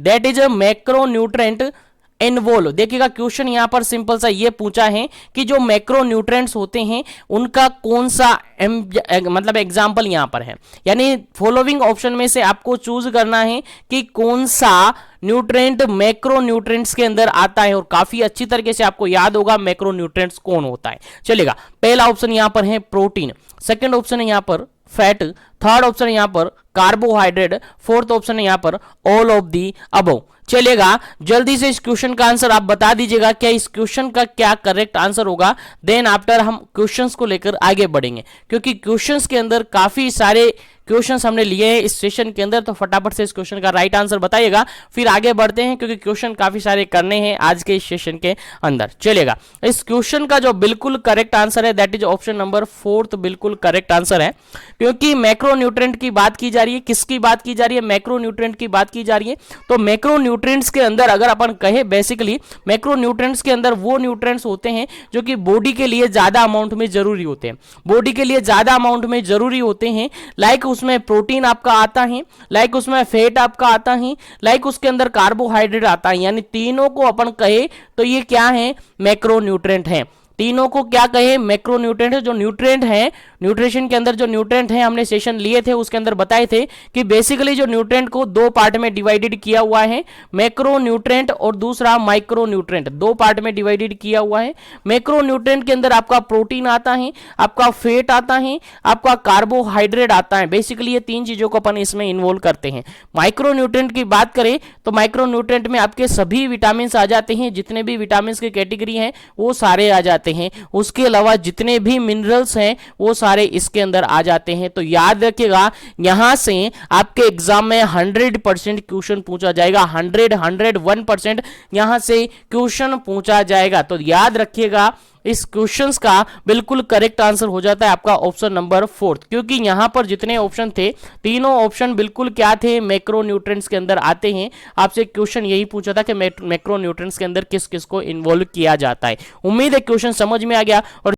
That is a macronutrient involve. देखिएगा question यहां पर सिंपल सा ये पूछा है कि जो मैक्रोन्यूट्रेंट्स होते हैं उनका कौन सा मतलब एग्जांपल यहां पर है, यानी फॉलोइंग ऑप्शन में से आपको चूज करना है कि कौन सा न्यूट्रेंट मैक्रोन्यूट्रेंट्स के अंदर आता है, और काफी अच्छी तरीके से आपको याद होगा मैक्रोन्यूट्रेंट्स कौन होता है। चलेगा, पहला ऑप्शन यहां पर है प्रोटीन, सेकंड ऑप्शन है यहां पर फैट, थर्ड ऑप्शन है यहां पर कार्बोहाइड्रेट, फोर्थ ऑप्शन है यहां पर ऑल ऑफ दी अबव। चलेगा, जल्दी से इस क्वेश्चन का आंसर आप बता दीजिएगा, क्या इस क्वेश्चन का क्या करेक्ट आंसर होगा। देन आफ्टर हम क्वेश्चंस को लेकर आगे बढ़ेंगे, क्योंकि क्वेश्चंस के अंदर काफी सारे क्वेश्चंस हमने लिए हैं इस सेशन के अंदर, तो फटाफट से इस क्वेश्चन का राइट आंसर बताइएगा, फिर आगे बढ़ते हैं, क्योंकि क्वेश्चन काफी सारे करने हैं आज के इस सेशन के अंदर। चलेगा, इस क्वेश्चन का जो बिल्कुल करेक्ट आंसर है that is option number fourth, बिल्कुल करेक्ट आंसर है, क्योंकि मैक्रोन्यूट्रेंट की बात की जा रही है। किसकी बात की जा रही है? मैक्रोन्यूट्रेंट की बात की जा रही है। तो मैक्रोन्यूट्रेंट्स के अंदर अगर अपन कहे, बेसिकली मैक्रोन्यूट्रेंट्स के अंदर वो न्यूट्रेंट्स होते हैं जो कि बॉडी के लिए ज्यादा अमाउंट में जरूरी होते हैं, बॉडी के लिए ज्यादा अमाउंट में जरूरी होते हैं। लाइक उसमें प्रोटीन आपका आता है, लाइक उसमें फैट आपका आता है, लाइक उसके अंदर कार्बोहाइड्रेट आता है, यानी तीनों को अपन कहे तो ये क्या है? मैक्रोन्यूट्रेंट है। तीनों को क्या कहे? मैक्रोन्यूट्रेंट है। जो न्यूट्रेंट है, न्यूट्रिशन के अंदर जो न्यूट्रेंट है, हमने सेशन लिए थे उसके अंदर बताए थे कि बेसिकली जो न्यूट्रेंट को दो पार्ट में डिवाइडेड किया हुआ है, मैक्रोन्यूट्रेंट और दूसरा माइक्रोन्यूट्रेंट, दो पार्ट में डिवाइडेड किया हुआ है। मैक्रोन्यूट्रेंट के अंदर आपका प्रोटीन आता है, आपका फैट आता है, आपका कार्बोहाइड्रेट आता है। बेसिकली ये तीन चीजों को अपन इसमें इन्वॉल्व करते हैं। माइक्रोन्यूट्रेंट की बात करें तो माइक्रोन्यूट्रेंट में आपके सभी विटामिन आ जाते हैं, जितने भी विटामिन की कैटेगरी है वो सारे आ जाते हैं। उसके अलावा जितने भी मिनरल्स हैं वो सारे इसके अंदर आ जाते हैं। तो याद रखिएगा, यहां से आपके एग्जाम में 100% क्वेश्चन पूछा जाएगा, 101% यहां से क्वेश्चन पूछा जाएगा। तो याद रखिएगा, इस क्वेश्चंस का बिल्कुल करेक्ट आंसर हो जाता है आपका ऑप्शन नंबर फोर्थ, क्योंकि यहां पर जितने ऑप्शन थे तीनों ऑप्शन बिल्कुल क्या थे? मैक्रोन्यूट्रेंट्स के अंदर आते हैं। आपसे क्वेश्चन यही पूछा था कि मैक्रोन्यूट्रेंट्स के अंदर किस किस को इन्वॉल्व किया जाता है। उम्मीद है क्वेश्चन समझ में आ गया। और